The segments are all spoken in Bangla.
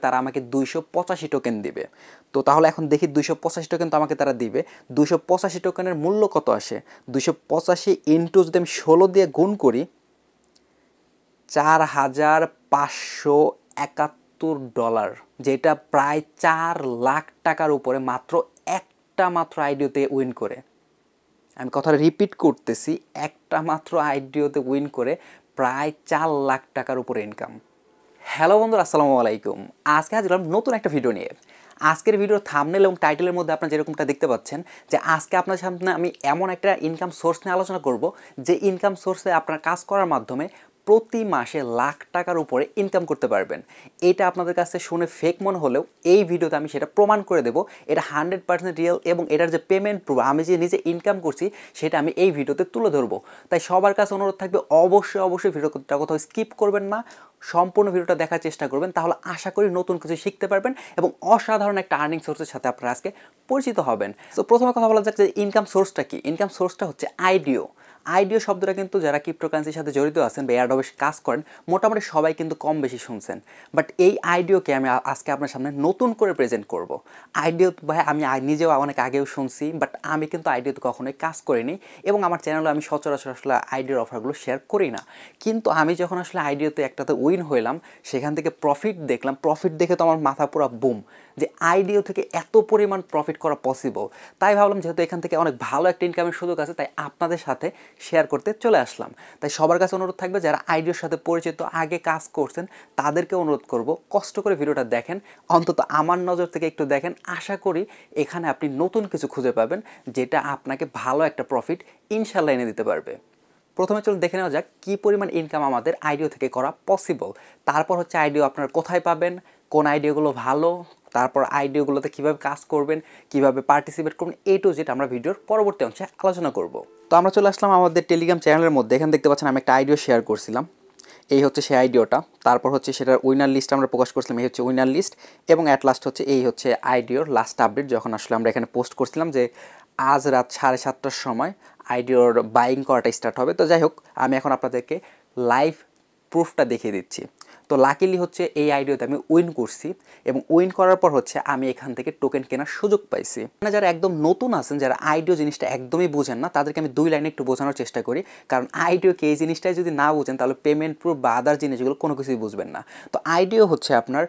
তারা আমাকে 285 টোকেন দিবে। তো তাহলে এখন দেখি 285 টোকেন তো আমাকে তারা দিবে, 285 টোকেনের মূল্য কত আসে? 285 ইন্টু যদি আমি 16 দিয়ে গুণ করি, $4,571, যেটা প্রায় 4 লাখ টাকার উপরে মাত্র একটা মাত্র আইডিওতে উইন করে। আমি কথাটা রিপিট করতেছি, একটা মাত্র আইডিওতে উইন করে প্রায় 4 লাখ টাকার উপরে ইনকাম। হ্যালো বন্ধুরা, আসসালামু আলাইকুম। আজকে হাজির হলাম নতুন একটা ভিডিও নিয়ে। আজকের ভিডিওর থাম্বনেল এবং টাইটেলের মধ্যে আপনারা যেরকমটা দেখতে পাচ্ছেন যে আজকে আপনাদের সামনে আমি এমন একটা ইনকাম সোর্স নিয়ে আলোচনা করব যে ইনকাম সোর্সে আপনারা কাজ করার মাধ্যমে প্রতি মাসে লাখ টাকার উপরে ইনকাম করতে পারবেন। এটা আপনাদের কাছে শুনে ফেক মনে হলেও এই ভিডিওতে আমি সেটা প্রমাণ করে দেব এটা 100% রিয়েল, এবং এটার যে পেমেন্ট প্রুফ আমি যে নিজে ইনকাম করছি সেটা আমি এই ভিডিওতে তুলে ধরবো। তাই সবার কাছে অনুরোধ থাকবে অবশ্যই ভিডিওটা কোথাও স্কিপ করবেন না, সম্পূর্ণ ভিডিওটা দেখার চেষ্টা করবেন, তাহলে আশা করি নতুন কিছু শিখতে পারবেন এবং অসাধারণ একটা আর্নিং সোর্সের সাথে আপনারা আজকে পরিচিত হবেন। তো প্রথমে কথা বলা যাক যে ইনকাম সোর্সটা কি। ইনকাম সোর্সটা হচ্ছে আইডিও। আইডিও শব্দটা কিন্তু যারা ক্রিপ্টোকারেন্সির সাথে জড়িত আছেন বা এয়ারড্রপে কাজ করেন মোটামুটি সবাই কিন্তু কম বেশি শুনছেন। বাট এই আইডিওকে আমি আজকে আপনার সামনে নতুন করে প্রেজেন্ট করব। আইডিও ভাই আমি নিজেও অনেক আগেও শুনছি, বাট আমি কিন্তু আইডিওতে কখনোই কাজ করিনি এবং আমার চ্যানেলে আমি সচরাচর আসলে আইডিওর অফারগুলো শেয়ার করি না। কিন্তু আমি যখন আসলে আইডিওতে একটাতে উইন হইলাম, সেখান থেকে প্রফিট দেখলাম, প্রফিট দেখে তো আমার মাথা পুরো বুম, যে আইডিও থেকে এত পরিমাণ প্রফিট করা পসিবল। তাই ভাবলাম যেহেতু এখান থেকে অনেক ভালো একটা ইনকামের সুযোগ আছে, তাই আপনাদের সাথে শেয়ার করতে চলে আসলাম। তাই সবার কাছে অনুরোধ থাকবে যারা আইডিওর সাথে পরিচিত, আগে কাজ করছেন, তাদেরকে অনুরোধ করব কষ্ট করে ভিডিওটা দেখেন, অন্তত আমার নজর থেকে একটু দেখেন। আশা করি এখানে আপনি নতুন কিছু খুঁজে পাবেন যেটা আপনাকে ভালো একটা প্রফিট ইনশাল্লাহ এনে দিতে পারবে। প্রথমে চলুন দেখে নেওয়া যাক কী পরিমাণ ইনকাম আমাদের আইডিও থেকে করা পসিবল। তারপর হচ্ছে আইডিও আপনারা কোথায় পাবেন, কোন আইডিওগুলো ভালো, তারপর আইডিওগুলোতে কীভাবে কাজ করবেন, কীভাবে পার্টিসিপেট করবেন, এই টু জেড আমরা ভিডিওর পরবর্তী অংশে আলোচনা করব। তো আমরা চলে আসলাম আমাদের টেলিগ্রাম চ্যানেলের মধ্যে। এখানে দেখতে পাচ্ছেন আমি একটা আইডিও শেয়ার করছিলাম, এই হচ্ছে সেই আইডিওটা। তারপর হচ্ছে সেটার উইনার লিস্ট আমরা প্রকাশ করছিলাম, এই হচ্ছে উইনার লিস্ট। এবং অ্যাট লাস্ট হচ্ছে এই হচ্ছে আইডিওর লাস্ট আপডেট, যখন আসলে আমরা এখানে পোস্ট করছিলাম যে আজ রাত 7:30টার সময় আইডিওর বাইং করাটা স্টার্ট হবে। তো যাই হোক, আমি এখন আপনাদেরকে লাইভ প্রুফটা দেখিয়ে দিচ্ছি। তো লাকিলি হচ্ছে এই আইডিওতে আমি উইন করছি এবং উইন করার পর হচ্ছে আমি এখান থেকে টোকেন কেনার সুযোগ পাইছি। মানে যারা একদম নতুন আছেন, যারা আইডিও জিনিসটা একদমই বুঝেন না, তাদেরকে আমি 2 লাইনে একটু বোঝানোর চেষ্টা করি। কারণ আইডিওকে এই জিনিসটাই যদি না বুঝেন তাহলে পেমেন্ট প্রুফ বা আদার জিনিসগুলো কোনো কিছুই বুঝবেন না। তো আইডিও হচ্ছে আপনার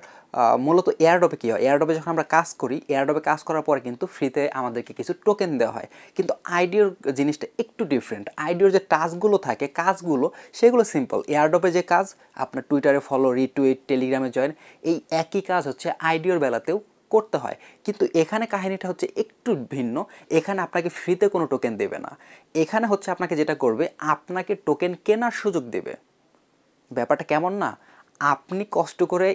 মূলত এয়ারড্রপে কী হয়, এয়ারড্রপে যখন আমরা কাজ করি, এয়ারড্রপে কাজ করার পরে কিন্তু ফ্রিতে আমাদেরকে কিছু টোকেন দেওয়া হয়। কিন্তু আইডিওর জিনিসটা একটু ডিফারেন্ট। আইডিওর যে টাস্কগুলো থাকে, কাজগুলো সেগুলো সিম্পল। এয়ারড্রপে যে কাজ, আপনার টুইটারে ফলো, রিটুইট, টেলিগ্রামে জয়েন, এই একই কাজ হচ্ছে আইডিওর বেলাতেও করতে হয়। কিন্তু এখানে কাহিনীটা হচ্ছে একটু ভিন্ন। এখানে আপনাকে ফ্রিতে কোনো টোকেন দেবে না। এখানে হচ্ছে আপনাকে যেটা করবে, আপনাকে টোকেন কেনার সুযোগ দেবে। ব্যাপারটা কেমন না? আপনি কষ্ট করে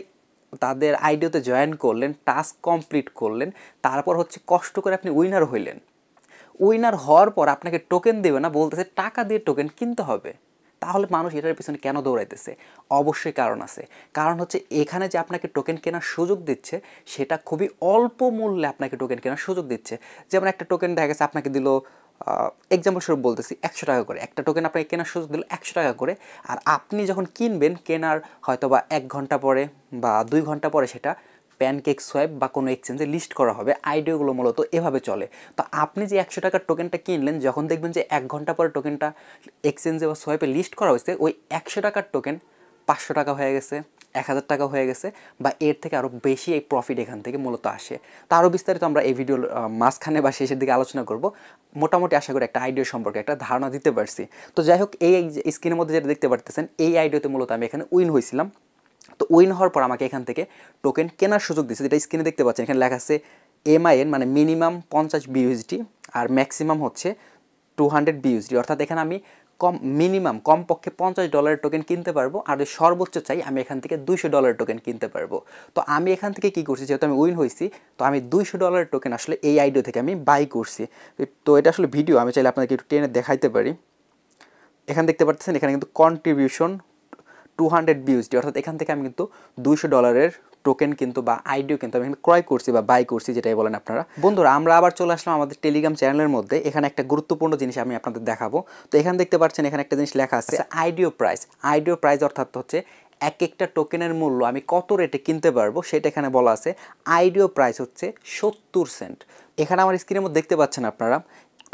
তাদের আইডিওতে জয়েন করলেন, টাস্ক কমপ্লিট করলেন, তারপর হচ্ছে কষ্ট করে আপনি উইনার হইলেন। উইনার হওয়ার পর আপনাকে টোকেন দেবে না, বলতেছে টাকা দিয়ে টোকেন কিনতে হবে। তাহলে মানুষ এটার পিছনে কেন দৌড়াইতেছে? অবশ্যই কারণ আছে। কারণ হচ্ছে এখানে যে আপনাকে টোকেন কেনার সুযোগ দিচ্ছে সেটা খুবই অল্প মূল্যে আপনাকে টোকেন কেনার সুযোগ দিচ্ছে। যেমন একটা টোকেন দেখা গেছে আপনাকে দিল, এক্সাম্পল স্বরূপ বলতেছি, 100 টাকা করে। একটা টোকেন আপনাকে কেনার সুযোগ দিল 100 টাকা করে। আর আপনি যখন কিনবেন, কেনার হয়তো বা 1 ঘন্টা পরে বা 2 ঘন্টা পরে সেটা প্যানকেক সোয়াইপ বা কোনো এক্সচেঞ্জে লিস্ট করা হবে। আইডিওগুলো মূলত এভাবে চলে। তো আপনি যে 100 টাকার টোকেনটা কিনলেন, যখন দেখবেন যে 1 ঘন্টা পরে টোকেনটা এক্সচেঞ্জে বা সোয়াইপে লিস্ট করা হয়েছে, ওই 100 টাকার টোকেন 500 টাকা হয়ে গেছে, 1000 টাকা হয়ে গেছে, বা এর থেকে আরও বেশি এই প্রফিট এখান থেকে মূলত আসে। তো আরও বিস্তারিত আমরা এই ভিডিওর মাঝখানে বা শেষের দিকে আলোচনা করব। মোটামুটি আশা করি একটা আইডিও সম্পর্কে একটা ধারণা দিতে পারছি। তো যাই হোক, এই স্ক্রিনের মধ্যে যেটা দেখতে পারতেছেন, এই আইডিওতে মূলত আমি এখানে উইন হয়েছিলাম। তো উইন হওয়ার পর আমাকে এখান থেকে টোকেন কেনার সুযোগ দিচ্ছে, যেটা স্ক্রিনে দেখতে পাচ্ছেন। এখানে লেখা আছে MIN, মানে মিনিমাম 50 BUSD আর ম্যাক্সিমাম হচ্ছে 200 BUSD। অর্থাৎ এখানে আমি কমপক্ষে $50 টোকেন কিনতে পারবো, আর সর্বোচ্চ চাই আমি এখান থেকে $200 টোকেন কিনতে পারবো। তো আমি এখান থেকে কী করছি, যেহেতু আমি উইন হয়েছি, তো আমি $200 টোকেন আসলে এই আইডিও থেকে আমি বাই করছি। তো এটা আসলে ভিডিও, আমি চাইলে আপনাদেরকে একটু টেনে দেখাইতে পারি। এখানে দেখতে পাচ্ছেন, এখানে কিন্তু কন্ট্রিবিউশন 200 BUSD, অর্থাৎ এখান থেকে আমি কিন্তু $200 টোকেন কিন্তু বা আইডিও কিন্তু আমি ক্রয় করছি বা বাই করছি, যেটাই বলেন আপনারা। বন্ধুরা, আমরা আবার চলে আসলাম আমাদের টেলিগ্রাম চ্যানেলের মধ্যে। এখানে একটা গুরুত্বপূর্ণ জিনিস আমি আপনাদের দেখাবো। তো এখানে দেখতে পাচ্ছেন, এখানে একটা জিনিস লেখা আছে আইডিও প্রাইস। আইডিও প্রাইস অর্থাৎ হচ্ছে এক একটা টোকেনের মূল্য আমি কত রেটে কিনতে পারবো সেটা এখানে বলা আছে। আইডিও প্রাইস হচ্ছে 70 সেন্ট। এখানে আমার স্ক্রিনের মধ্যে দেখতে পাচ্ছেন আপনারা,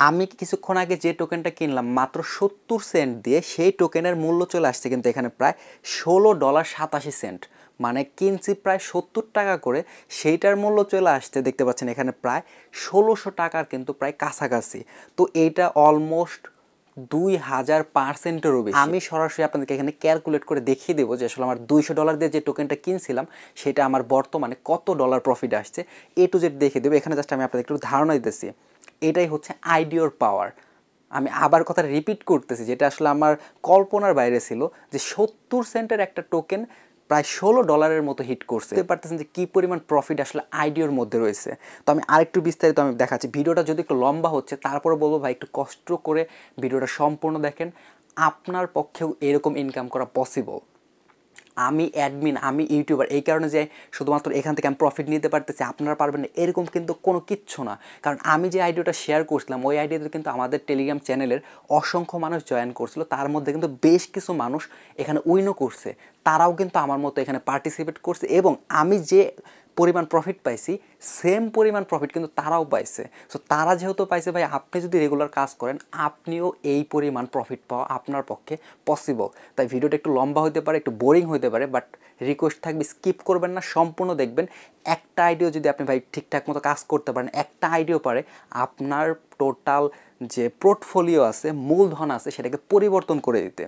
আমি কিছুক্ষণ আগে যে টোকেনটা কিনলাম মাত্র 70 সেন্ট দিয়ে, সেই টোকেনের মূল্য চলে আসছে কিন্তু এখানে প্রায় $16.87। মানে কিনছি প্রায় 70 টাকা করে, সেইটার মূল্য চলে আসছে দেখতে পাচ্ছেন এখানে প্রায় 1600 টাকার কিন্তু প্রায় কাছাকাছি। তো এইটা অলমোস্ট 2000%-এরও বেশি। আমি সরাসরি আপনাদেরকে এখানে ক্যালকুলেট করে দেখিয়ে দেবো যে আসলে আমার $200 দিয়ে যে টোকেনটা কিনছিলাম সেটা আমার বর্তমানে কত ডলার প্রফিট আসছে, এ টু জেড দেখিয়ে দেবো। এখানে জাস্ট আমি আপনাদের একটু ধারণা দিতেছি। এটাই হচ্ছে আইডিওর পাওয়ার। আমি আবার কথা রিপিট করতেছি, যেটা আসলে আমার কল্পনার বাইরে ছিল, যে 70 সেন্টের একটা টোকেন প্রায় $16 মতো হিট করছে। বুঝতে পারতেছেন যে কী পরিমাণ প্রফিট আসলে আইডিওর মধ্যে রয়েছে। তো আমি আরেকটু বিস্তারিত আমি দেখাচ্ছি। ভিডিওটা যদি একটু লম্বা হচ্ছে, তারপরে বলবো ভাই একটু কষ্ট করে ভিডিওটা সম্পূর্ণ দেখেন, আপনার পক্ষেও এরকম ইনকাম করা পসিবল। আমি অ্যাডমিন, আমি ইউটিউবার, এই কারণে যে শুধুমাত্র এখান থেকে আমি প্রফিট নিতে পারতেছি, আপনারা পারবেন না এরকম কিন্তু কোনো কিচ্ছু না। কারণ আমি যে আইডিয়াটা শেয়ার করছিলাম, ওই আইডিয়াতে কিন্তু আমাদের টেলিগ্রাম চ্যানেলের অসংখ্য মানুষ জয়েন করছিল। তার মধ্যে কিন্তু বেশ কিছু মানুষ এখানে উইনও করছে, তারাও কিন্তু আমার মতো এখানে পার্টিসিপেট করছে, এবং আমি যে পরিমাণ প্রফিট পাইছি সেম পরিমাণ প্রফিট কিন্তু তারাও পাইছে। সো তারা যেহেতু পাইছে, ভাই আপনি যদি রেগুলার কাজ করেন আপনিও এই পরিমাণ প্রফিট পাওয়া আপনার পক্ষে পসিবল। তাই ভিডিওটা একটু লম্বা হতে পারে, একটু বোরিং হতে পারে, বাট রিকোয়েস্ট থাকবে স্কিপ করবেন না, সম্পূর্ণ দেখবেন। একটা আইডিয়া যদি আপনি ভাই ঠিকঠাক মতো কাজ করতে পারেন, একটা আইডিয়া পারে আপনার টোটাল যে পোর্টফোলিও আছে, মূলধন আছে, সেটাকে পরিবর্তন করে দিতে।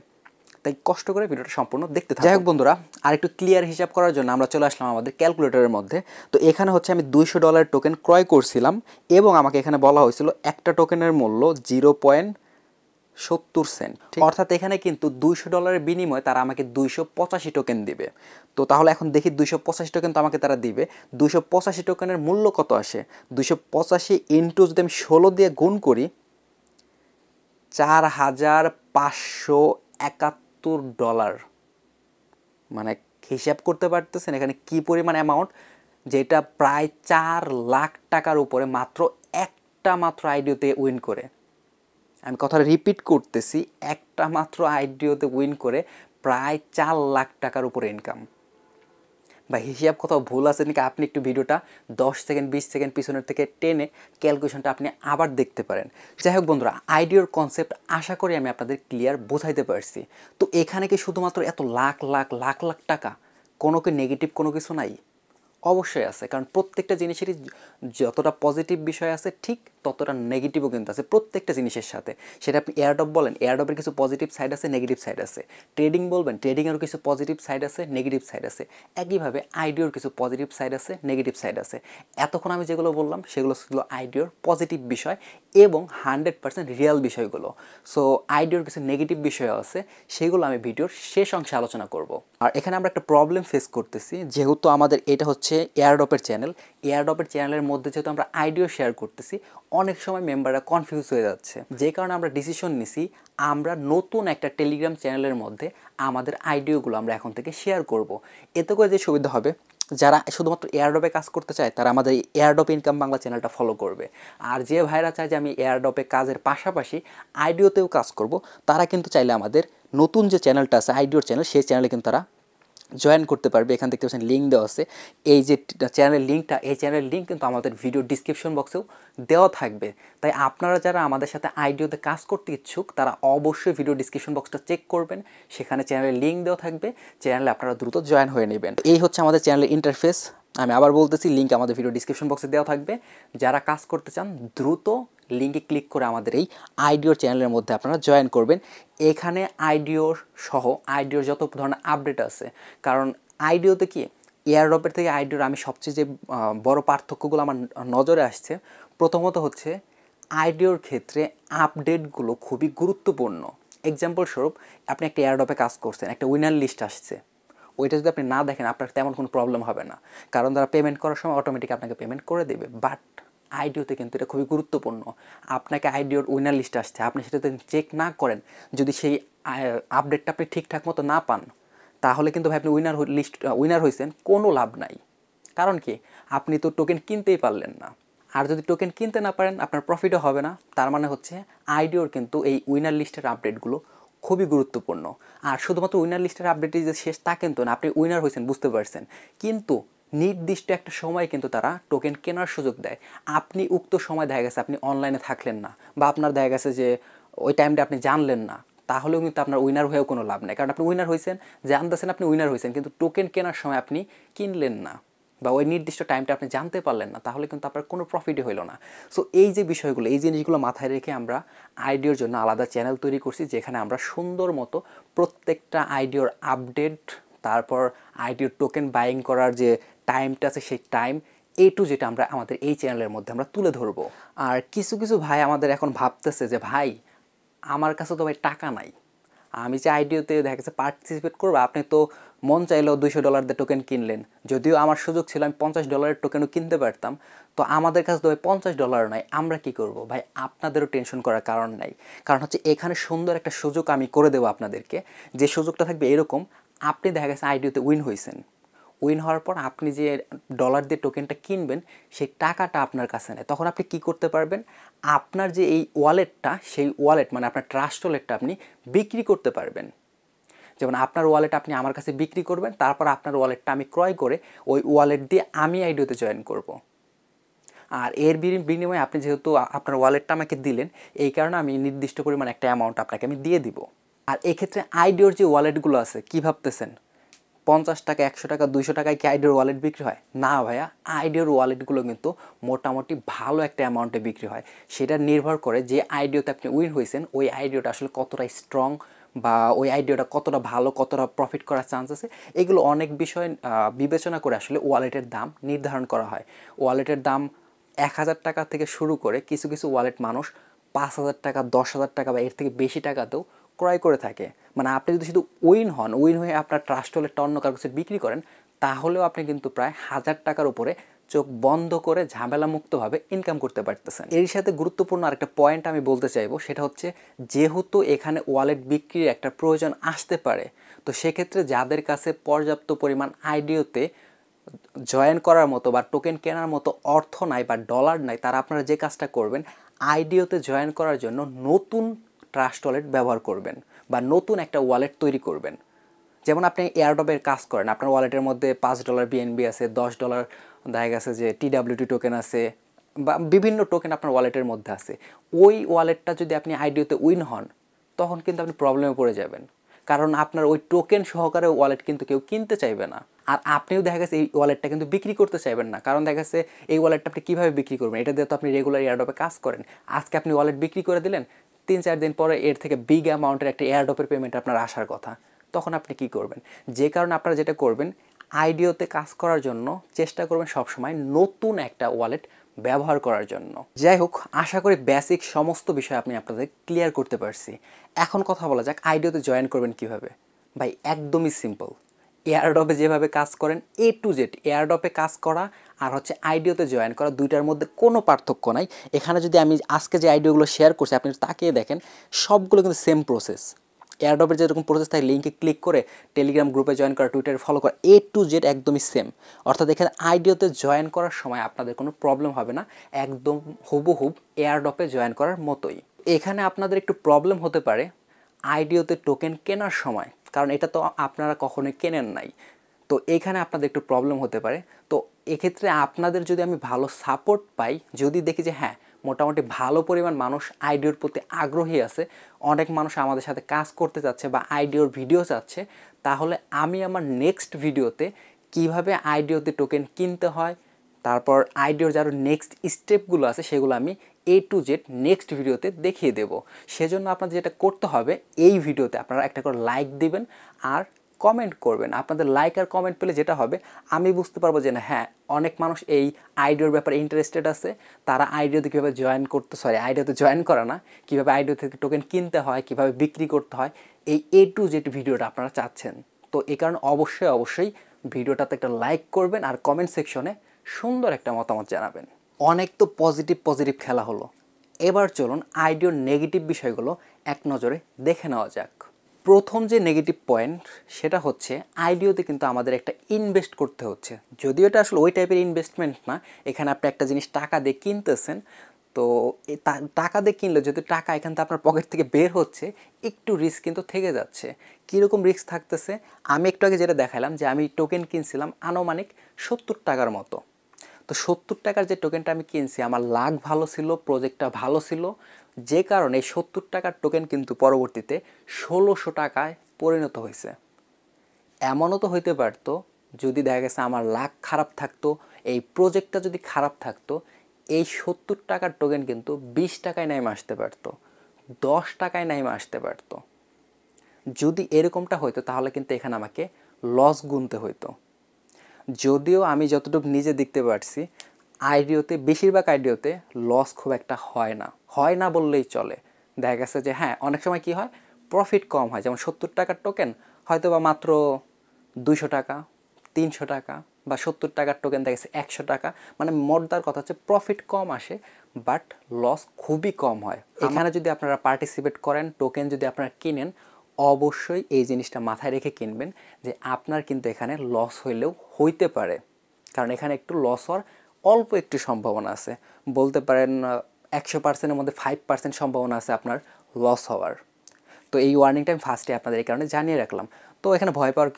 তাই কষ্ট করে ভিডিওটা সম্পূর্ণ দেখতে থাকুন। যাই হোক বন্ধুরা, আর একটু ক্লিয়ার হিসাব করার জন্য আমরা চলে আসলাম আমাদের ক্যালকুলেটরের মধ্যে। তো এখানে হচ্ছে আমি $200 টোকেন ক্রয় করছিলাম, এবং আমাকে এখানে বলা হয়েছিল একটা টোকেনের মূল্য 0.70 সেন্ট। অর্থাৎ এখানে কিন্তু $200 বিনিময়ে তারা আমাকে 285 টোকেন দিবে। তো তাহলে এখন দেখি 285 টোকেন তো আমাকে তারা দিবে, 285 টোকেনের মূল্য কত আসে। 285 ইন্টু যদি আমি 16 দিয়ে গুণ করি, $4571। মানে হিসাব করতে পারতেছেন এখানে কি পরিমাণ অ্যামাউন্ট, যেটা প্রায় 4 লাখ টাকার উপরে মাত্র একটা মাত্র আইডিওতে উইন করে। আমি কথাটা রিপিট করতেছি, একটা মাত্র আইডিওতে উইন করে প্রায় 4 লাখ টাকার উপরে ইনকাম। বা হিসাব কোথাও ভুল আছে নাকি, আপনি একটু ভিডিওটা 10 সেকেন্ড 20 সেকেন্ড পিছনের থেকে টেনে ক্যালকুলেশনটা আপনি আবার দেখতে পারেন। যাই হোক বন্ধুরা, আইডিওর কনসেপ্ট আশা করি আমি আপনাদের ক্লিয়ার বোঝাইতে পারছি। তো এখানে কি শুধুমাত্র এত লাখ লাখ লাখ লাখ টাকা, কোনো কি নেগেটিভ কোনো কিছু নাই? অবশ্যই আছে, কারণ প্রত্যেকটা জিনিসেরই যতটা পজিটিভ বিষয় আছে ঠিক ততটা নেগেটিভও কিন্তু আছে প্রত্যেকটা জিনিসের সাথে। সেটা আপনি এয়ারড্রপ বলেন, এয়ারড্রপের কিছু পজিটিভ সাইড আছে, নেগেটিভ সাইড আছে। ট্রেডিং বলবেন, ট্রেডিংয়েরও কিছু পজিটিভ সাইড আছে, নেগেটিভ সাইড আছে। একইভাবে আইডিওর কিছু পজিটিভ সাইড আছে, নেগেটিভ সাইড আছে। এতক্ষণ আমি যেগুলো বললাম সেগুলো ছিল আইডিওর পজিটিভ বিষয় এবং 100% রিয়েল বিষয়গুলো। সো আইডিওর কিছু নেগেটিভ বিষয় আছে, সেগুলো আমি ভিডিওর শেষ অংশে আলোচনা করব। আর এখানে আমরা একটা প্রবলেম ফেস করতেছি, যেহেতু আমাদের এটা হচ্ছে এয়ারড্রপের চ্যানেল, এয়ারড্রপের চ্যানেলের মধ্যে যেহেতু আমরা আইডিও শেয়ার করতেছি, অনেক সময় মেম্বাররা কনফিউজ হয়ে যাচ্ছে। যে কারণে আমরা ডিসিশন নিছি, আমরা নতুন একটা টেলিগ্রাম চ্যানেলের মধ্যে আমাদের আইডিওগুলো আমরা এখন থেকে শেয়ার করব। এতে করে যে সুবিধা হবে, যারা শুধুমাত্র এয়ারড্রপে কাজ করতে চায় তারা আমাদের এই এয়ারড্রপ ইনকাম বাংলা চ্যানেলটা ফলো করবে। আর যে ভাইরা চায় যে আমি এয়ারড্রপে কাজের পাশাপাশি আইডিওতেও কাজ করব, তারা কিন্তু চাইলে আমাদের নতুন যে চ্যানেলটা আছে আইডিওর চ্যানেল, সেই চ্যানেলে কিন্তু তারা জয়েন করতে পারবে। এখান দেখতে পাচ্ছেন লিঙ্ক দেওয়া আছে, এই যে চ্যানেলের লিঙ্কটা, এই চ্যানেলের লিঙ্ক কিন্তু আমাদের ভিডিও ডিসক্রিপশন বক্সেও দেওয়া থাকবে। তাই আপনারা যারা আমাদের সাথে আইডিওতে কাজ করতে ইচ্ছুক, তারা অবশ্যই ভিডিও ডিসক্রিপশন বক্সটা চেক করবেন, সেখানে চ্যানেলের লিঙ্ক দেওয়া থাকবে, চ্যানেলে আপনারা দ্রুত জয়েন হয়ে নেবেন। এই হচ্ছে আমাদের চ্যানেলের ইন্টারফেস। আমি আবার বলতেছি, লিঙ্ক আমাদের ভিডিও ডিসক্রিপশন বক্সে দেওয়া থাকবে। যারা কাজ করতে চান দ্রুত লিঙ্কে ক্লিক করে আমাদের এই আইডিওর চ্যানেলের মধ্যে আপনারা জয়েন করবেন। এখানে আইডিওর সহ আইডিওর যত ধরনের আপডেট আছে, কারণ আইডিওতে কি এয়ারড্রপের থেকে আইডিওর আমি সবচেয়ে যে বড় পার্থক্যগুলো আমার নজরে আসছে, প্রথমত হচ্ছে আইডিওর ক্ষেত্রে আপডেটগুলো খুবই গুরুত্বপূর্ণ। এক্সাম্পল স্বরূপ, আপনি একটা এয়ারড্রপে কাজ করছেন, একটা উইনার লিস্ট আসছে, ওইটা যদি আপনি না দেখেন আপনার তেমন কোনো প্রবলেম হবে না, কারণ তারা পেমেন্ট করার সময় অটোমেটিক আপনাকে পেমেন্ট করে দেবে। বাট আইডিওতে কিন্তু এটা খুবই গুরুত্বপূর্ণ। আপনাকে আইডিওর উইনার লিস্ট আসছে, আপনি সেটাতে চেক না করেন, যদি সেই আপডেটটা আপনি ঠিকঠাক মতো না পান, তাহলে কিন্তু ভাই আপনি উইনার হয়েছেন কোনো লাভ নাই। কারণ কি, আপনি তো টোকেন কিনতেই পারলেন না। আর যদি টোকেন কিনতে না পারেন, আপনার প্রফিটও হবে না। তার মানে হচ্ছে আইডিওর কিন্তু এই উইনার লিস্টের আপডেটগুলো খুবই গুরুত্বপূর্ণ। আর শুধুমাত্র উইনার লিস্টের আপডেটই যে শেষ তা কিন্তু না, আপনি উইনার হয়েছেন বুঝতে পারছেন, কিন্তু নির্দিষ্ট একটা সময় কিন্তু তারা টোকেন কেনার সুযোগ দেয়। আপনি উক্ত সময় দেখা গেছে আপনি অনলাইনে থাকলেন না, বা আপনার দেখা গেছে যে ওই টাইমটা আপনি জানলেন না, তাহলেও কিন্তু আপনার উইনার হয়েও কোনো লাভ নেই। কারণ আপনি উইনার হয়েছেন, জানতেছেন আপনি উইনার হয়েছেন, কিন্তু টোকেন কেনার সময় আপনি কিনলেন না বা ওই নির্দিষ্ট টাইমটা আপনি জানতে পারলেন না, তাহলে কিন্তু আপনার কোনো প্রফিটই হইল না। সো এই যে বিষয়গুলো, এই জিনিসগুলো মাথায় রেখে আমরা আইডিওর জন্য আলাদা চ্যানেল তৈরি করছি, যেখানে আমরা সুন্দর মতো প্রত্যেকটা আইডিওর আপডেট, তারপর আইডিওর টোকেন বাইং করার যে টাইমটা আছে সেই টাইম টু যেটা আমরা আমাদের এই চ্যানেলের মধ্যে আমরা তুলে ধরবো। আর কিছু কিছু ভাই আমাদের এখন ভাবতেছে যে ভাই আমার কাছে তো ভাই টাকা নাই, আমি যে আইডিওতে দেখা গেছে পার্টিসিপেট করবো, আপনি তো মন চাইলেও $200 দিয়ে টোকেন কিনলেন, যদিও আমার সুযোগ ছিল আমি $50 টোকেনও কিনতে পারতাম, তো আমাদের কাছে তো ভাই $50 নাই, আমরা কি করব ভাই? আপনাদেরও টেনশন করার কারণ নাই, কারণ হচ্ছে এখানে সুন্দর একটা সুযোগ আমি করে দেবো আপনাদেরকে। যে সুযোগটা থাকবে এরকম, আপনি দেখা গেছে আইডিওতে উইন হয়েছেন, উইন হওয়ার পর আপনি যে ডলার দিয়ে টোকেনটা কিনবেন সেই টাকাটা আপনার কাছে নেই, তখন আপনি কি করতে পারবেন? আপনার যে এই ওয়ালেটটা, সেই ওয়ালেট মানে আপনার ট্রাস্ট ওয়ালেটটা আপনি বিক্রি করতে পারবেন। যেমন আপনার ওয়ালেট আপনি আমার কাছে বিক্রি করবেন, তারপর আপনার ওয়ালেটটা আমি ক্রয় করে ওই ওয়ালেট দিয়ে আমি আইডিওতে জয়েন করব। আর এর বিনিময়ে আপনি যেহেতু আপনার ওয়ালেটটা আমাকে দিলেন, এই কারণে আমি নির্দিষ্ট পরিমাণ একটা অ্যামাউন্ট আপনাকে আমি দিয়ে দিব। আর এক্ষেত্রে আইডিওর যে ওয়ালেটগুলো আছে, কী ভাবতেছেন 50 টাকা, 100 টাকা, 200 টাকায় কি আইডিওর ওয়ালেট বিক্রি হয়? না ভাইয়া, আইডিওর ওয়ালেটগুলো কিন্তু মোটামুটি ভালো একটা অ্যামাউন্টে বিক্রি হয়। সেটা নির্ভর করে যে আইডিওতে আপনি উইন হয়েছেন ওই আইডিওটা আসলে কতটা স্ট্রং, বা ওই আইডিওটা কতটা ভালো, কতটা প্রফিট করার চান্স আছে, এগুলো অনেক বিষয় বিবেচনা করে আসলে ওয়ালেটের দাম নির্ধারণ করা হয়। ওয়ালেটের দাম 1000 টাকা থেকে শুরু করে কিছু কিছু ওয়ালেট মানুষ 5000 টাকা, 10,000 টাকা বা এর থেকে বেশি টাকাতেও ক্রয় করে থাকে। মানে আপনি যদি শুধু উইন হন, উইন হয়ে আপনার ট্রাস্ট ওয়ালেটটা অন্য কারো কাছে বিক্রি করেন, তাহলেও আপনি কিন্তু প্রায় 1000 টাকার উপরে চোখ বন্ধ করে ঝামেলামুক্তভাবে ইনকাম করতে পারতেছেন। এর সাথে গুরুত্বপূর্ণ আরেকটা পয়েন্ট আমি বলতে চাইবো, সেটা হচ্ছে যেহেতু এখানে ওয়ালেট বিক্রির একটা প্রয়োজন আসতে পারে, তো সেক্ষেত্রে যাদের কাছে পর্যাপ্ত পরিমাণ আইডিওতে জয়েন করার মতো বা টোকেন কেনার মতো অর্থ নাই বা ডলার নাই, তারা আপনারা যে কাজটা করবেন, আইডিওতে জয়েন করার জন্য নতুন ট্রাস্ট ওয়ালেট ব্যবহার করবেন বা নতুন একটা ওয়ালেট তৈরি করবেন। যেমন আপনি এয়ারড্রপের কাজ করেন, আপনার ওয়ালেটের মধ্যে $5 বিএনবি আছে, $10 দেখা গেছে যে টিডাব্লিউটি টোকেন আছে, বা বিভিন্ন টোকেন আপনার ওয়ালেটের মধ্যে আছে। ওই ওয়ালেটটা যদি আপনি আইডিওতে উইন হন, তখন কিন্তু আপনি প্রবলেমে পড়ে যাবেন, কারণ আপনার ওই টোকেন সহকারে ওয়ালেট কিন্তু কেউ কিনতে চাইবে না। আর আপনিও দেখা গেছে এই ওয়ালেটটা কিন্তু বিক্রি করতে চাইবেন না, কারণ দেখা গেছে এই ওয়ালেটটা আপনি কীভাবে বিক্রি করবেন? এটা দিয়ে তো আপনি রেগুলার এয়ারড্রপে কাজ করেন, আজকে আপনি ওয়ালেট বিক্রি করে দিলেন, 3-4 দিন পরে এর থেকে বিগ অ্যামাউন্টের একটা এয়ারড্রপের পেমেন্ট আপনার আসার কথা, তখন আপনি কি করবেন? যে কারণে আপনারা যেটা করবেন, আইডিওতে কাজ করার জন্য চেষ্টা করবেন সবসময় নতুন একটা ওয়ালেট ব্যবহার করার জন্য। যাই হোক, আশা করি বেসিক সমস্ত বিষয় আপনি আপনাদের ক্লিয়ার করতে পারছি। এখন কথা বলা যাক আইডিওতে জয়েন করবেন কিভাবে। ভাই একদমই সিম্পল, এয়ারড্রপে যেভাবে কাজ করেন টু জেড, এয়ারড্রপে কাজ করা আর হচ্ছে আইডিওতে জয়েন করা, দুইটার মধ্যে কোনো পার্থক্য নাই। এখানে যদি আমি আজকে যে আইডিওগুলো শেয়ার করছি আপনি তাকিয়ে দেখেন, সবগুলো কিন্তু সেম প্রসেস। এয়ারড্রপের যেরকম প্রসেস থাকে, লিঙ্কে ক্লিক করে টেলিগ্রাম গ্রুপে জয়েন করা, টুইটারে ফলো করা, টু জেড একদমই সেম। অর্থাৎ এখানে আইডিওতে জয়েন করার সময় আপনাদের কোনো প্রবলেম হবে না, একদম হুবহুব এয়ারড্রপে জয়েন করার মতোই। এখানে আপনাদের একটু প্রবলেম হতে পারে আইডিওতে টোকেন কেনার সময়, কারণ এটা তো আপনারা কখনোই কেনেন নাই, তো এখানে আপনাদের একটু প্রবলেম হতে পারে। তো এক্ষেত্রে আপনাদের যদি আমি ভালো সাপোর্ট পাই, যদি দেখি যে হ্যাঁ মোটামুটি ভালো পরিমাণ মানুষ আইডিওর প্রতি আগ্রহী আছে, অনেক মানুষ আমাদের সাথে কাজ করতে চাচ্ছে বা আইডিওর ভিডিও চাচ্ছে, তাহলে আমি আমার নেক্সট ভিডিওতে কিভাবে আইডিওতে টোকেন কিনতে হয়, তারপর আইডিওর যারা নেক্সট স্টেপগুলো আছে সেগুলো আমি টু জেড নেক্সট ভিডিওতে দেখিয়ে দেব। সেজন্য আপনাদের যেটা করতে হবে, এই ভিডিওতে আপনারা একটা করে লাইক দিবেন আর কমেন্ট করবেন। আপনাদের লাইক আর কমেন্ট পেলে যেটা হবে, আমি বুঝতে পারবো যে না হ্যাঁ অনেক মানুষ এই আইডিওর ব্যাপারে ইন্টারেস্টেড আছে, তারা আইডিওতে কীভাবে জয়েন করতে, আইডিওতে জয়েন করা না, কীভাবে আইডিও থেকে টোকেন কিনতে হয়, কীভাবে বিক্রি করতে হয়, এই টু জেড ভিডিওটা আপনারা চাচ্ছেন। তো এই কারণে অবশ্যই ভিডিওটাতে একটা লাইক করবেন আর কমেন্ট সেকশনে সুন্দর একটা মতামত জানাবেন। অনেক তো পজিটিভ খেলা হলো, এবার চলুন আইডিওর নেগেটিভ বিষয়গুলো এক নজরে দেখে নেওয়া যাক। প্রথম যে নেগেটিভ পয়েন্ট সেটা হচ্ছে আইডিওতে কিন্তু আমাদের একটা ইনভেস্ট করতে হচ্ছে, যদিও এটা আসলে ওই টাইপের ইনভেস্টমেন্ট না, এখানে আপনি একটা জিনিস টাকা দিয়ে কিনতেছেন, তো টাকা দিয়ে কিনলে যদি টাকা এখান থেকে আপনার পকেট থেকে বের হচ্ছে, একটু রিস্ক কিন্তু থেকে যাচ্ছে। কীরকম রিস্ক থাকতেছে, আমি একটু আগে যেটা দেখালাম যে আমি টোকেন কিনছিলাম আনুমানিক 70 টাকার মতো। তো 70 টাকার যে টোকেনটা আমি কিনছি, আমার লাক ভালো ছিল, প্রজেক্টটা ভালো ছিল, যে কারণে এই 70 টাকার টোকেন কিন্তু পরবর্তীতে 1600 টাকায় পরিণত হয়েছে। এমনও তো হইতে পারতো যদি দেখা গেছে আমার লাক খারাপ থাকতো, এই প্রজেক্টটা যদি খারাপ থাকতো, এই 70 টাকার টোকেন কিন্তু 20 টাকায় নেমে আসতে পারতো, 10 টাকায় নেমে আসতে পারতো। যদি এরকমটা হইতো তাহলে কিন্তু এখানে আমাকে লস গুনতে হইতো। যদিও আমি যতটুকু নিজে দেখতে পারছি, আইডিওতে বেশিরভাগ আইডিওতে লস খুব একটা হয় না বললেই চলে। দেখা গেছে যে হ্যাঁ, অনেক সময় কি হয়, প্রফিট কম হয়। যেমন 70 টাকার টোকেন হয়তো বা মাত্র 200 টাকা, 300 টাকা, বা 70 টাকার টোকেন দেখা গেছে 100 টাকা। মানে মোটদার কথা হচ্ছে প্রফিট কম আসে, বাট লস খুবই কম হয়। এখানে যদি আপনারা পার্টিসিপেট করেন, টোকেন যদি আপনারা কিনেন, অবশ্যই এই জিনিসটা মাথায় রেখে কিনবেন যে আপনার কিন্তু এখানে লস হইলেও হইতে পারে। কারণ এখানে একটু লস হওয়ার অল্প একটু সম্ভাবনা আছে, বলতে পারেন 100%-এর মধ্যে 5% সম্ভাবনা আছে আপনার লস হওয়ার। তো এই ওয়ার্নিংটা আমি ফার্স্টে আপনাদের এই কারণে জানিয়ে রাখলাম। তো এখানে ভয় পাওয়ার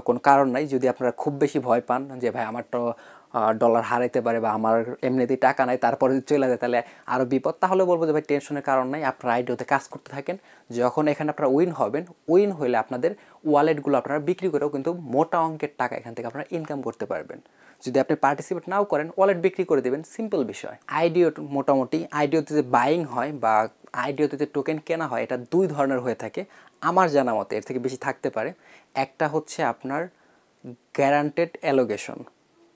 কোনো কারণ নাই। যদি আপনারা খুব বেশি ভয় পান যে ভাই আমার তো ডলার হারাইতে পারে বা আমার এমনিতেই টাকা নাই, তারপরে যদি চলে যায় তাহলে আরও বিপদ, তাহলে বলবো যে ভাই টেনশনের কারণ নাই, আপনারা আইডিওতে কাজ করতে থাকেন। যখন এখানে আপনারা উইন হবেন, উইন হইলে আপনাদের ওয়ালেটগুলো আপনারা বিক্রি করেও কিন্তু মোটা অঙ্কের টাকা এখান থেকে আপনারা ইনকাম করতে পারবেন। যদি আপনি পার্টিসিপেট নাও করেন, ওয়ালেট বিক্রি করে দেবেন, সিম্পল বিষয়। আইডিও মোটামুটি আইডিওতে যে বাইং হয় বা আইডিওতে যে টোকেন কেনা হয়, এটা দুই ধরনের হয়ে থাকে আমার জানা মতে, এর থেকে বেশি থাকতে পারে। একটা হচ্ছে আপনার গ্যারান্টেড অ্যালোগেশন,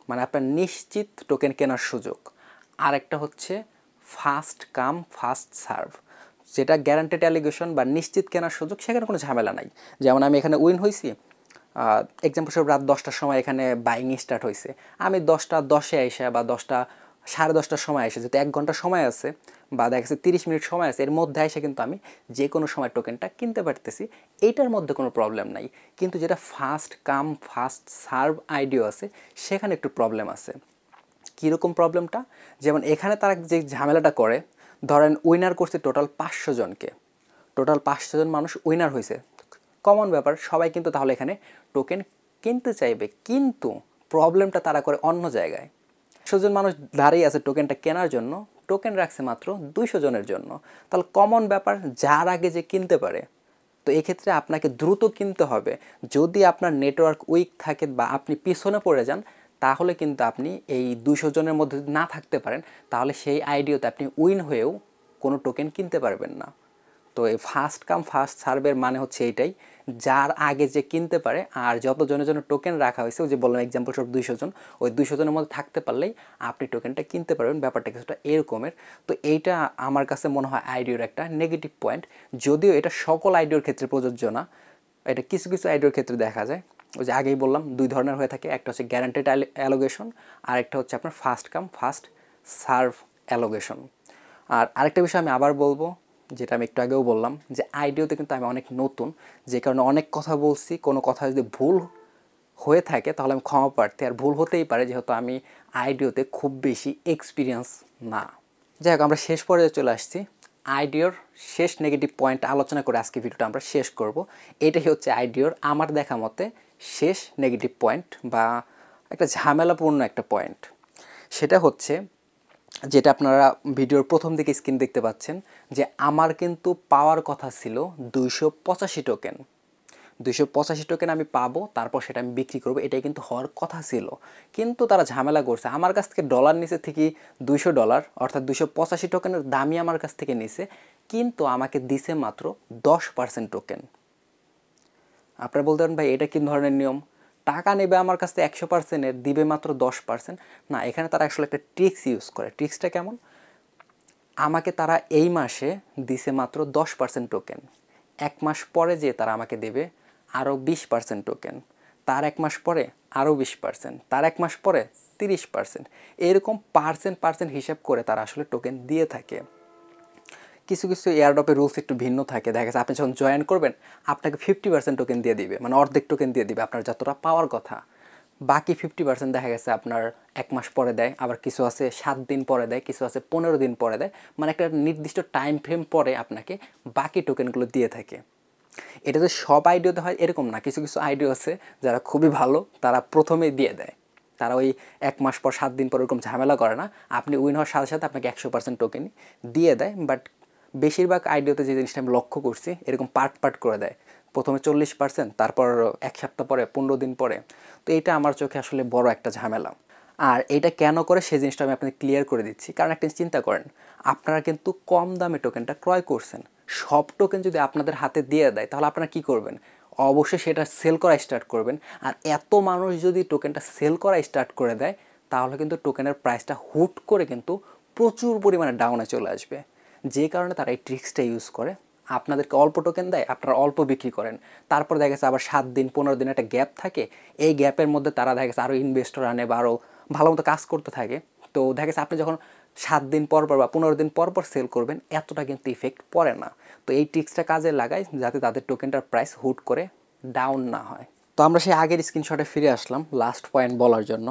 মানে আপনার নিশ্চিত টোকেন কেনার সুযোগ। আর একটা হচ্ছে ফাস্ট কাম ফাস্ট সার্ভ, যেটা গ্যারান্টেড অ্যালিগেশন বা নিশ্চিত কেনার সুযোগ, সেখানে কোনো ঝামেলা নাই। যেমন আমি এখানে উইন হয়েছি, এক্সাম্পল সব রাত 10টার সময় এখানে বাইং স্টার্ট হয়েছে, আমি 10টা 10-এ এসে বা 10টা 10:30টার সময় এসে, যেহেতু 1 ঘন্টা সময় আছে বা দেখা গেছে 30 মিনিট সময় আছে, এর মধ্যে এসে কিন্তু আমি যে কোনো সময় টোকেনটা কিনতে পারতেছি, এইটার মধ্যে কোনো প্রবলেম নাই। কিন্তু যেটা ফাস্ট কাম ফাস্ট সার্ভ আইডিও আছে, সেখানে একটু প্রবলেম আছে। কীরকম প্রবলেমটা, যেমন এখানে তারা যে ঝামেলাটা করে, ধরেন উইনার করছে টোটাল 500 জনকে, টোটাল 500 জন মানুষ উইনার হয়েছে, কমন ব্যাপার, সবাই কিন্তু তাহলে এখানে টোকেন কিনতে চাইবে, কিন্তু প্রবলেমটা তারা করে অন্য জায়গায়। 100 জন মানুষ দাঁড়িয়ে আছে টোকেনটা কেনার জন্য, টোকেন রাখছে মাত্র 200 জনের জন্য। তাহলে কমন ব্যাপার, যার আগে যে কিনতে পারে। তো এক্ষেত্রে আপনাকে দ্রুত কিনতে হবে। যদি আপনার নেটওয়ার্ক উইক থাকে বা আপনি পিছনে পড়ে যান, তাহলে কিন্তু আপনি এই 200 জনের মধ্যে না থাকতে পারেন, তাহলে সেই আইডিওতে আপনি উইন হয়েও কোনো টোকেন কিনতে পারবেন না। তো এই ফার্স্ট কাম ফার্স্ট সার্ভের মানে হচ্ছে এইটাই, যার আগে যে কিনতে পারে। আর যত জনের জন্য টোকেন রাখা হয়েছে, ওই যে বললাম এক্সাম্পল সব 200 জন, ওই 200 জনের মধ্যে থাকতে পারলেই আপনি টোকেনটা কিনতে পারবেন। ব্যাপারটা কিছুটা এরকমের। তো এইটা আমার কাছে মনে হয় আইডিওর একটা নেগেটিভ পয়েন্ট, যদিও এটা সকল আইডিওর ক্ষেত্রে প্রযোজ্য না, এটা কিছু কিছু আইডিওর ক্ষেত্রে দেখা যায়। ওই যে আগেই বললাম দুই ধরনের হয়ে থাকে, একটা হচ্ছে গ্যারান্টেড অ্যালোগেশন, আর একটা হচ্ছে আপনার ফার্স্ট কাম ফার্স্ট সার্ভ অ্যালোগেশন। আর আরেকটা বিষয় আমি আবার বলবো, যেটা আমি একটু আগেও বললাম, যে আইডিওতে কিন্তু আমি অনেক নতুন, যে কারণে অনেক কথা বলছি, কোনো কথা যদি ভুল হয়ে থাকে তাহলে আমি ক্ষমা প্রার্থী। আর ভুল হতেই পারে, যেহেতু আমি আইডিওতে খুব বেশি এক্সপিরিয়েন্স না। যাই হোক, আমরা শেষ পর্যায়ে চলে আসছি। আইডিওর শেষ নেগেটিভ পয়েন্ট আলোচনা করে আজকে ভিডিওটা আমরা শেষ করব। এটাই হচ্ছে আইডিওর আমার দেখা মতে শেষ নেগেটিভ পয়েন্ট বা একটা ঝামেলাপূর্ণ একটা পয়েন্ট। সেটা হচ্ছে, যেটা আপনারা ভিডিওর প্রথম দিকে স্ক্রিন দেখতে পাচ্ছেন, যে আমার কিন্তু পাওয়ার কথা ছিল 285 টোকেন। 285 টোকেন আমি পাবো, তারপর সেটা আমি বিক্রি করবো, এটাই কিন্তু হওয়ার কথা ছিল। কিন্তু তারা ঝামেলা করছে, আমার কাছ থেকে ডলার নিচে থেকে $200, অর্থাৎ 285 টোকেনের দামই আমার কাছ থেকে নিছে, কিন্তু আমাকে দিছে মাত্র 10% টোকেন। আপনারা বলতে পারেন ভাই এটা কী ধরনের নিয়ম, টাকা নেবে আমার কাছ থেকে 100%-এর, দিবে মাত্র 10%। না, এখানে তারা আসলে একটা ট্রিক্স ইউজ করে। ট্রিক্সটা কেমন, আমাকে তারা এই মাসে দিছে মাত্র 10% টোকেন, 1 মাস পরে যে তারা আমাকে দেবে আরও 20% টোকেন, তার 1 মাস পরে আরও 20%, তার 1 মাস পরে 30%, এরকম পার্সেন্ট হিসাব করে তারা আসলে টোকেন দিয়ে থাকে। কিছু কিছু এয়ারড্রপের রুলস একটু ভিন্ন থাকে। দেখা গেছে আপনি যখন জয়েন করবেন, আপনাকে 50% টোকেন দিয়ে দিবে, মানে অর্ধেক টোকেন দিয়ে দিবে আপনার যতটা পাওয়ার কথা। বাকি 50% দেখা গেছে আপনার 1 মাস পরে দেয়, আবার কিছু আছে 7 দিন পরে দেয়, কিছু আছে 15 দিন পরে দেয়, মানে একটা নির্দিষ্ট টাইম ফ্রেম পরে আপনাকে বাকি টোকেনগুলো দিয়ে থাকে। এটা যে সব আইডিওতে হয় এরকম না, কিছু কিছু আইডিও আছে যারা খুবই ভালো, তারা প্রথমেই দিয়ে দেয়, তারা ওই 1 মাস পর 7 দিন পর ওরকম ঝামেলা করে না, আপনি উইন হওয়ার সাথে সাথে আপনাকে 100% টোকেন দিয়ে দেয়। বাট বেশিরভাগ আইডিওতে যে জিনিসটা আমি লক্ষ্য করছি এরকম পার্ট পার্ট করে দেয়, প্রথমে 40%, তারপর 1 সপ্তাহ পরে, 15 দিন পরে। তো এটা আমার চোখে আসলে বড় একটা ঝামেলা। আর এটা কেন করে সেই জিনিসটা আমি আপনাকে ক্লিয়ার করে দিচ্ছি। কারণ একটা চিন্তা করেন, আপনারা কিন্তু কম দামে টোকেনটা ক্রয় করছেন, সব টোকেন যদি আপনাদের হাতে দিয়ে দেয় তাহলে আপনারা কী করবেন? অবশ্যই সেটা সেল করা স্টার্ট করবেন। আর এত মানুষ যদি টোকেনটা সেল করা স্টার্ট করে দেয় তাহলে কিন্তু টোকেনের প্রাইসটা হুট করে কিন্তু প্রচুর পরিমাণে ডাউনে চলে আসবে। যে কারণে তারা এই ট্রিক্সটা ইউজ করে, আপনাদেরকে অল্প টোকেন দেয়, আপনারা অল্প বিক্রি করেন, তারপর দেখা গেছে আবার 7 দিন 15 দিন একটা গ্যাপ থাকে, এই গ্যাপের মধ্যে তারা দেখা গেছে আরও ইনভেস্টর আনে বা আরও ভালো মতো কাজ করতে থাকে। তো দেখা গেছে আপনি যখন 7 দিন পর পর বা 15 দিন পর পর সেল করবেন এতটা কিন্তু ইফেক্ট পড়ে না। তো এই ট্রিক্সটা কাজে লাগায় যাতে তাদের টোকেনটার প্রাইস হুট করে ডাউন না হয়। তো আমরা সেই আগের স্ক্রিনশটে ফিরে আসলাম লাস্ট পয়েন্ট বলার জন্য।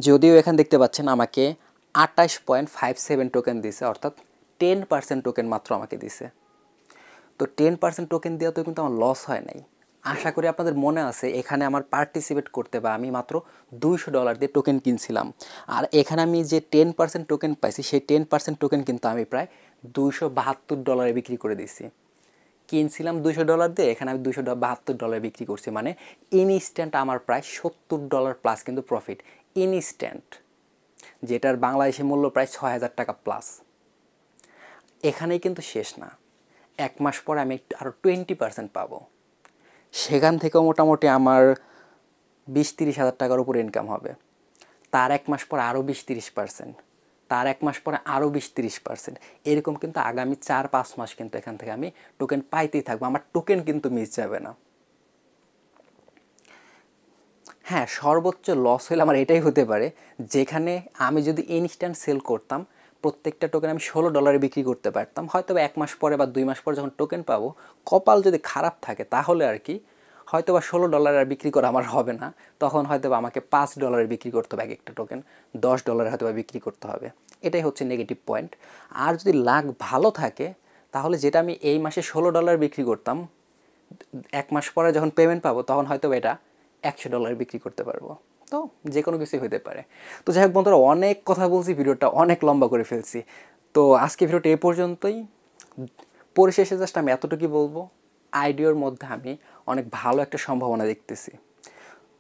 যদিও এখানে দেখতে পাচ্ছেন আমাকে 28.57 টোকেন দিছে, অর্থাৎ 10% টোকেন মাত্র আমাকে দিছে। তো 10% টোকেন দেওয়া তো কিন্তু আমার লস হয় নাই। আশা করি আপনাদের মনে আছে এখানে আমার পার্টিসিপেট করতে বা আমি মাত্র $200 দিয়ে টোকেন কিনছিলাম। আর এখানে আমি যে 10% টোকেন পাইছি সেই 10% টোকেন কিন্তু আমি প্রায় $272 বিক্রি করে দিছি। কিনছিলাম $200 দিয়ে, এখানে আমি $272 বিক্রি করছি, মানে ইনস্ট্যান্ট আমার প্রায় $70 প্লাস কিন্তু প্রফিট। ইনস্ট্যান্ট, যেটার বাংলাদেশি মূল্য প্রায় 6,000 টাকা প্লাস। এখানেই কিন্তু শেষ না, 1 মাস পরে আমি আরও 20% পাবো, সেখান থেকেও মোটামুটি আমার 20-30 হাজার টাকার উপরে ইনকাম হবে। তার 1 মাস পরে আরও 20-30%, তার 1 মাস পরে আরও 20-30%, এরকম কিন্তু আগামী 4-5 মাস কিন্তু এখান থেকে আমি টোকেন পাইতেই থাকবো, আমার টোকেন কিন্তু মিস যাবে না। হ্যাঁ, সর্বোচ্চ লস হলে আমার এটাই হতে পারে, যেখানে আমি যদি ইনস্ট্যান্ট সেল করতাম প্রত্যেকটা টোকেন আমি $16 বিক্রি করতে পারতাম, হয়তো 1 মাস পরে বা 2 মাস পরে যখন টোকেন পাবো, কপাল যদি খারাপ থাকে তাহলে আর কি হয়তো বা $16 আর বিক্রি করা আমার হবে না, তখন হয়তো বা আমাকে $5 বিক্রি করতে হবে এক একটা টোকেন, $10 হয়তো বা বিক্রি করতে হবে। এটাই হচ্ছে নেগেটিভ পয়েন্ট। আর যদি লাক ভালো থাকে তাহলে যেটা আমি এই মাসে $16 বিক্রি করতাম, 1 মাস পরে যখন পেমেন্ট পাবো তখন হয়তো এটা $100 বিক্রি করতে পারবো। তো যে কোনো কিছুই হতে পারে। তো যাই হোক বন্ধুরা, অনেক কথা বলছি, ভিডিওটা অনেক লম্বা করে ফেলছি। তো আজকে ভিডিওটা এ পর্যন্তই। পরিশেষে জাস্ট আমি এতটুকুই বলবো, আইডিওর মধ্যে আমি অনেক ভালো একটা সম্ভাবনা দেখতেছি।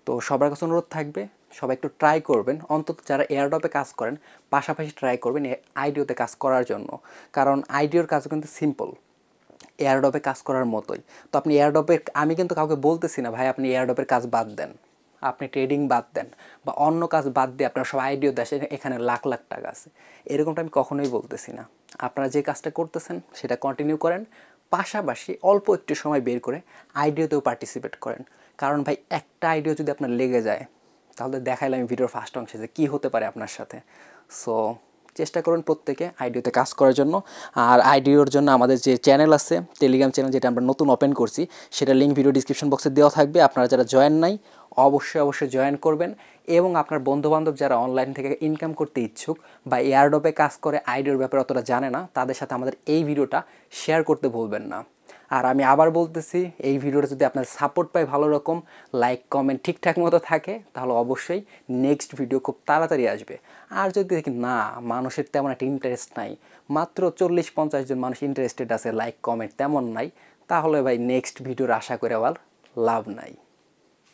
তো সবার কাছে অনুরোধ থাকবে সবাই একটু ট্রাই করবেন, অন্তত যারা এয়ারড্রপে কাজ করেন পাশাপাশি ট্রাই করবেন আইডিওতে কাজ করার জন্য। কারণ আইডিওর কাজ কিন্তু সিম্পল, এয়ারড্রপে কাজ করার মতোই। তো আপনি এয়ারড্রপের, আমি কিন্তু কাউকে বলতেছি না ভাই আপনি এয়ারড্রপের কাজ বাদ দেন, আপনি ট্রেডিং বাদ দেন বা অন্য কাজ বাদ দিয়ে আপনার সব আইডিও দেশে এখানে লাখ লাখ টাকা আছে, এরকমটা আমি কখনোই বলতেছি না। আপনারা যে কাজটা করতেছেন সেটা কন্টিনিউ করেন, পাশাপাশি অল্প একটু সময় বের করে আইডিওতেও পার্টিসিপেট করেন। কারণ ভাই একটা আইডিও যদি আপনার লেগে যায় তাহলে দেখাইলাম আমি ভিডিওর ফার্স্ট অংশে যে কী হতে পারে আপনার সাথে। সো চেষ্টা করুন প্রত্যেকে আইডিওতে কাজ করার জন্য। আর আইডিওর জন্য আমাদের যে চ্যানেল আছে, টেলিগ্রাম চ্যানেল, যেটা আমরা নতুন ওপেন করছি, সেটা লিঙ্ক ভিডিও ডিসক্রিপশন বক্সে দেওয়া থাকবে। আপনারা যারা জয়েন নাই অবশ্যই জয়েন করবেন, এবং আপনার বন্ধুবান্ধব যারা অনলাইন থেকে ইনকাম করতে ইচ্ছুক বা এয়ারড্রপে কাজ করে আইডিওর ব্যাপারে অতটা জানে না, তাদের সাথে আমাদের এই ভিডিওটা শেয়ার করতে ভুলবেন না। আর আমি আবার বলতেছি, এই ভিডিওটা যদি আপনার সাপোর্ট পায় ভালো রকম, লাইক কমেন্ট ঠিকঠাক মতো থাকে, তাহলে অবশ্যই নেক্সট ভিডিও খুব তাড়াতাড়ি আসবে। আর যদি দেখি না মানুষের তেমন একটা ইন্টারেস্ট নাই, মাত্র 40-50 জন মানুষ ইন্টারেস্টেড আছে, লাইক কমেন্ট তেমন নাই, তাহলে ভাই নেক্সট ভিডিওর আশা করে আবার লাভ নাই।